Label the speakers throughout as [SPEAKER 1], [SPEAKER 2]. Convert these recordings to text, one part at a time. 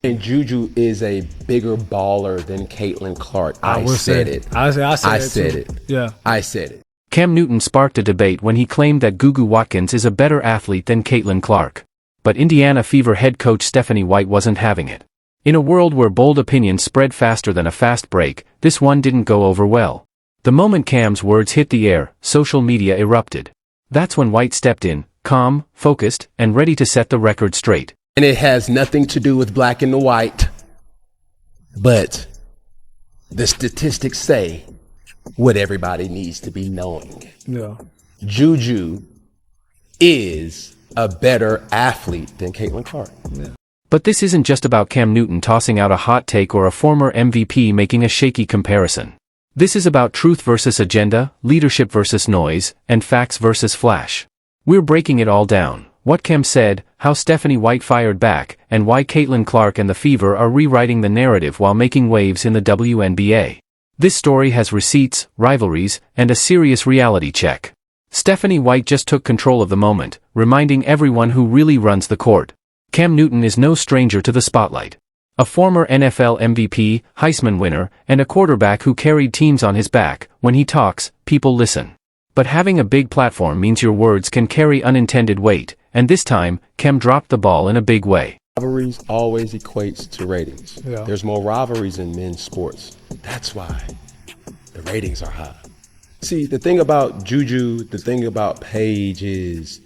[SPEAKER 1] And Juju is a bigger baller than Caitlin Clark. I said it.
[SPEAKER 2] I said it. Yeah.
[SPEAKER 1] I said it.
[SPEAKER 3] Cam Newton sparked a debate when he claimed that Gugu Watkins is a better athlete than Caitlin Clark. But Indiana Fever head coach Stephanie White wasn't having it. In a world where bold opinions spread faster than a fast break, this one didn't go over well. The moment Cam's words hit the air, social media erupted. That's when White stepped in, calm, focused, and ready to set the record straight.
[SPEAKER 1] And it has nothing to do with black and white. But the statistics say what everybody needs to be knowing.
[SPEAKER 2] Yeah.
[SPEAKER 1] Juju is a better athlete than Caitlin Clark.
[SPEAKER 2] Yeah.
[SPEAKER 3] But this isn't just about Cam Newton tossing out a hot take or a former MVP making a shaky comparison. This is about truth versus agenda, leadership versus noise, and facts versus flash. We're breaking it all down. What Cam said, how Stephanie White fired back, and why Caitlin Clark and the Fever are rewriting the narrative while making waves in the WNBA. This story has receipts, rivalries, and a serious reality check. Stephanie White just took control of the moment, reminding everyone who really runs the court. Cam Newton is no stranger to the spotlight. A former NFL MVP, Heisman winner, and a quarterback who carried teams on his back, when he talks, people listen. But having a big platform means your words can carry unintended weight, and this time, Cam dropped the ball in a big way.
[SPEAKER 1] Rivalries always equates to ratings.
[SPEAKER 2] Yeah.
[SPEAKER 1] There's more rivalries in men's sports. That's why the ratings are high. See, the thing about Juju, the thing about Paige is,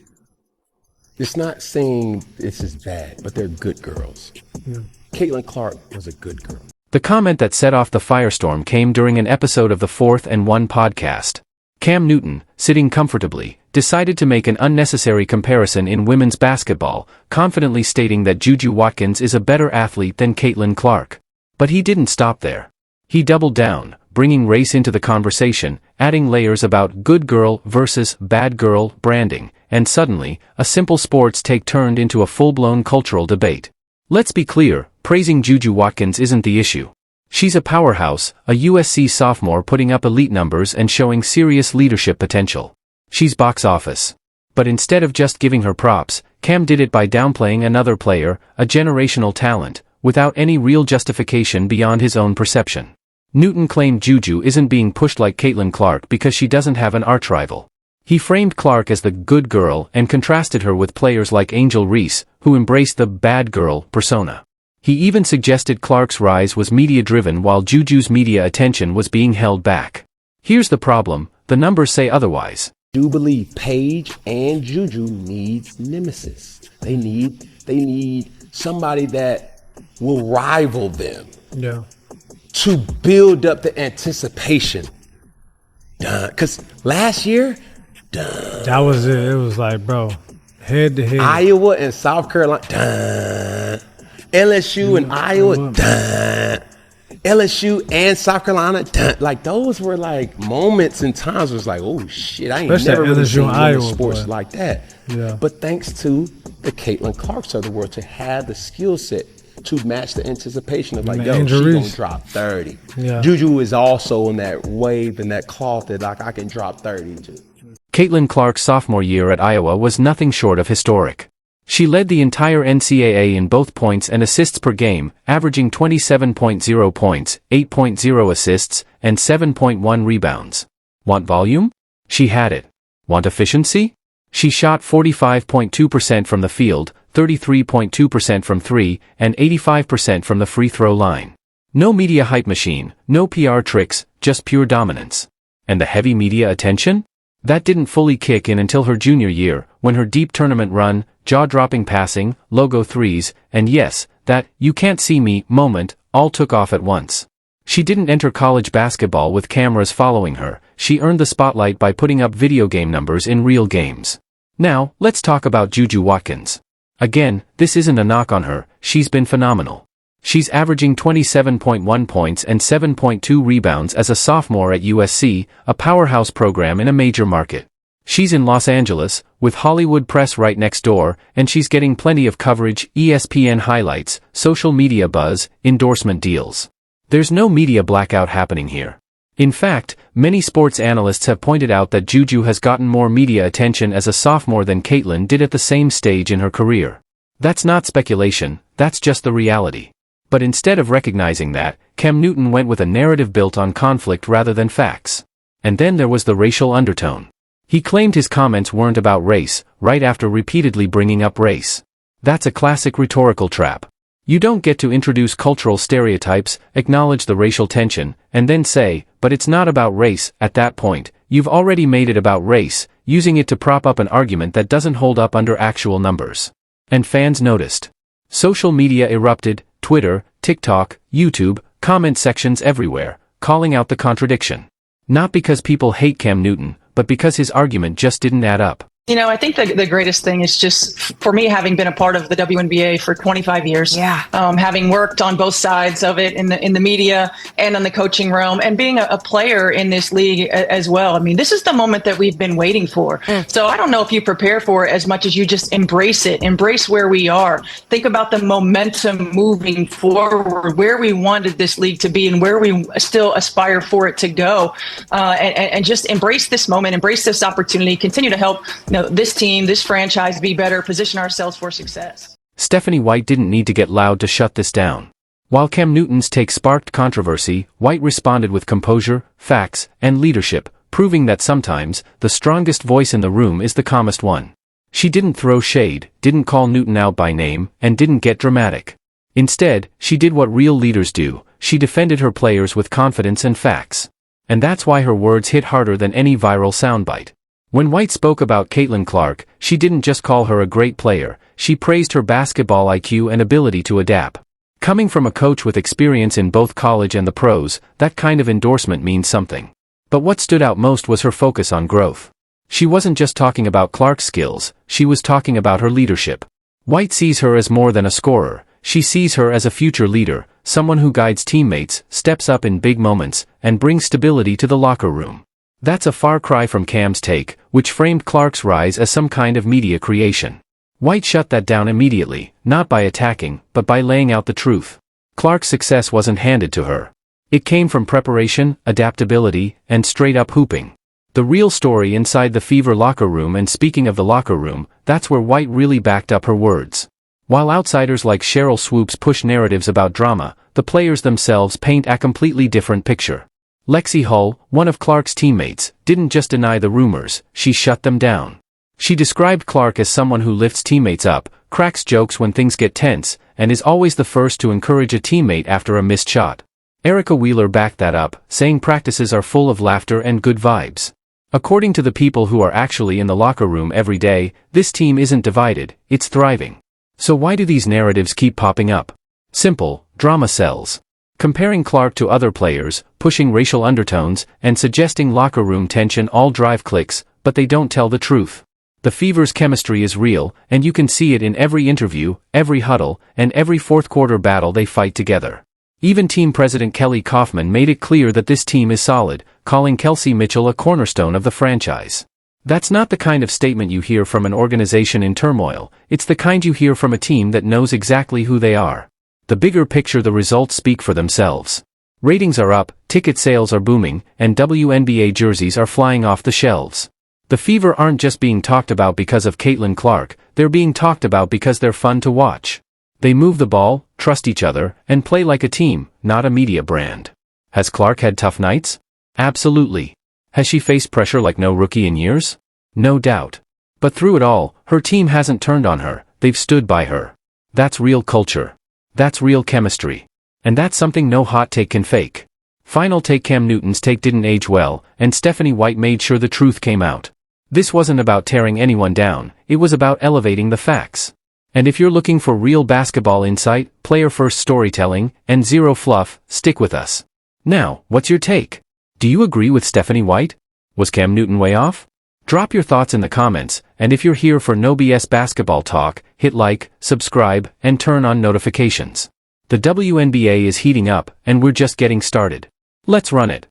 [SPEAKER 1] it's not saying this is bad, but they're good girls.
[SPEAKER 2] Yeah.
[SPEAKER 1] Caitlin Clark was a good girl.
[SPEAKER 3] The comment that set off the firestorm came during an episode of the 4th and 1 podcast. Cam Newton, sitting comfortably, decided to make an unnecessary comparison in women's basketball, confidently stating that Juju Watkins is a better athlete than Caitlin Clark. But he didn't stop there. He doubled down, bringing race into the conversation, adding layers about good girl versus bad girl branding, and suddenly, a simple sports take turned into a full-blown cultural debate. Let's be clear, praising Juju Watkins isn't the issue. She's a powerhouse, a USC sophomore putting up elite numbers and showing serious leadership potential. She's box office. But instead of just giving her props, Cam did it by downplaying another player, a generational talent, without any real justification beyond his own perception. Newton claimed Juju isn't being pushed like Caitlin Clark because she doesn't have an archrival. He framed Clark as the good girl and contrasted her with players like Angel Reese, who embraced the bad girl persona. He even suggested Clark's rise was media-driven while Juju's media attention was being held back. Here's the problem, the numbers say otherwise.
[SPEAKER 1] I do believe Paige and Juju needs nemesis. They need somebody that will rival them.
[SPEAKER 2] Yeah.
[SPEAKER 1] To build up the anticipation. Because last year,
[SPEAKER 2] That was it. It was like, bro, head to head.
[SPEAKER 1] Iowa and South Carolina, LSU and Iowa, LSU and South Carolina, like those were like moments and times where it's like, oh shit, I ain't
[SPEAKER 2] Especially
[SPEAKER 1] never really
[SPEAKER 2] LSU
[SPEAKER 1] seen
[SPEAKER 2] and Iowa,
[SPEAKER 1] sports
[SPEAKER 2] boy.
[SPEAKER 1] like that.
[SPEAKER 2] Yeah.
[SPEAKER 1] But thanks to the Caitlin Clarks of the world to have the skill set to match the anticipation of like,
[SPEAKER 2] Man,
[SPEAKER 1] yo,
[SPEAKER 2] injuries.
[SPEAKER 1] she gonna drop 30.
[SPEAKER 2] Yeah.
[SPEAKER 1] Juju is also in that wave and that cloth that like I can drop 30 to.
[SPEAKER 3] Caitlin Clark's sophomore year at Iowa was nothing short of historic. She led the entire NCAA in both points and assists per game, averaging 27.0 points, 8.0 assists, and 7.1 rebounds. Want volume? She had it. Want efficiency? She shot 45.2% from the field, 33.2% from three, and 85% from the free throw line. No media hype machine, no PR tricks, just pure dominance. And the heavy media attention? That didn't fully kick in until her junior year, when her deep tournament run, jaw-dropping passing, logo threes, and yes, that "you can't see me" moment, all took off at once. She didn't enter college basketball with cameras following her, she earned the spotlight by putting up video game numbers in real games. Now, let's talk about Juju Watkins. Again, this isn't a knock on her, she's been phenomenal. She's averaging 27.1 points and 7.2 rebounds as a sophomore at USC, a powerhouse program in a major market. She's in Los Angeles, with Hollywood press right next door, and she's getting plenty of coverage, ESPN highlights, social media buzz, endorsement deals. There's no media blackout happening here. In fact, many sports analysts have pointed out that Juju has gotten more media attention as a sophomore than Caitlin did at the same stage in her career. That's not speculation, that's just the reality. But instead of recognizing that, Cam Newton went with a narrative built on conflict rather than facts. And then there was the racial undertone. He claimed his comments weren't about race, right after repeatedly bringing up race. That's a classic rhetorical trap. You don't get to introduce cultural stereotypes, acknowledge the racial tension, and then say, but it's not about race. At that point, you've already made it about race, using it to prop up an argument that doesn't hold up under actual numbers. And fans noticed. Social media erupted, Twitter, TikTok, YouTube, comment sections everywhere, calling out the contradiction. Not because people hate Cam Newton, but because his argument just didn't add up.
[SPEAKER 4] You know, I think the greatest thing is just, for me, having been a part of the WNBA for 25 years, having worked on both sides of it in the media and in the coaching realm, and being a player in this league as well. I mean, this is the moment that we've been waiting for. So I don't know if you prepare for it as much as you just embrace it, embrace where we are. Think about the momentum moving forward, where we wanted this league to be and where we still aspire for it to go, and just embrace this moment, embrace this opportunity, continue to help this team, this franchise be better, position ourselves for success.
[SPEAKER 3] Stephanie White didn't need to get loud to shut this down. While Cam Newton's take sparked controversy, White responded with composure, facts, and leadership, proving that sometimes, the strongest voice in the room is the calmest one. She didn't throw shade, didn't call Newton out by name, and didn't get dramatic. Instead, she did what real leaders do, she defended her players with confidence and facts. And that's why her words hit harder than any viral soundbite. When White spoke about Caitlin Clark, she didn't just call her a great player, she praised her basketball IQ and ability to adapt. Coming from a coach with experience in both college and the pros, that kind of endorsement means something. But what stood out most was her focus on growth. She wasn't just talking about Clark's skills, she was talking about her leadership. White sees her as more than a scorer, she sees her as a future leader, someone who guides teammates, steps up in big moments, and brings stability to the locker room. That's a far cry from Cam's take, which framed Clark's rise as some kind of media creation. White shut that down immediately, not by attacking, but by laying out the truth. Clark's success wasn't handed to her. It came from preparation, adaptability, and straight-up hooping. The real story inside the Fever locker room, and speaking of the locker room, that's where White really backed up her words. While outsiders like Cheryl Swoops push narratives about drama, the players themselves paint a completely different picture. Lexi Hull, one of Clark's teammates, didn't just deny the rumors, she shut them down. She described Clark as someone who lifts teammates up, cracks jokes when things get tense, and is always the first to encourage a teammate after a missed shot. Erica Wheeler backed that up, saying practices are full of laughter and good vibes. According to the people who are actually in the locker room every day, this team isn't divided, it's thriving. So why do these narratives keep popping up? Simple, drama sells. Comparing Clark to other players, pushing racial undertones, and suggesting locker room tension all drive clicks, but they don't tell the truth. The Fever's chemistry is real, and you can see it in every interview, every huddle, and every fourth-quarter battle they fight together. Even team president Kelly Kaufman made it clear that this team is solid, calling Kelsey Mitchell a cornerstone of the franchise. That's not the kind of statement you hear from an organization in turmoil, it's the kind you hear from a team that knows exactly who they are. The bigger picture, the results speak for themselves. Ratings are up, ticket sales are booming, and WNBA jerseys are flying off the shelves. The Fever aren't just being talked about because of Caitlin Clark, they're being talked about because they're fun to watch. They move the ball, trust each other, and play like a team, not a media brand. Has Clark had tough nights? Absolutely. Has she faced pressure like no rookie in years? No doubt. But through it all, her team hasn't turned on her, they've stood by her. That's real culture. That's real chemistry. And that's something no hot take can fake. Final take: Cam Newton's take didn't age well, and Stephanie White made sure the truth came out. This wasn't about tearing anyone down, it was about elevating the facts. And if you're looking for real basketball insight, player-first storytelling, and zero fluff, stick with us. Now, what's your take? Do you agree with Stephanie White? Was Cam Newton way off? Drop your thoughts in the comments, and if you're here for no BS basketball talk, hit like, subscribe, and turn on notifications. The WNBA is heating up, and we're just getting started. Let's run it.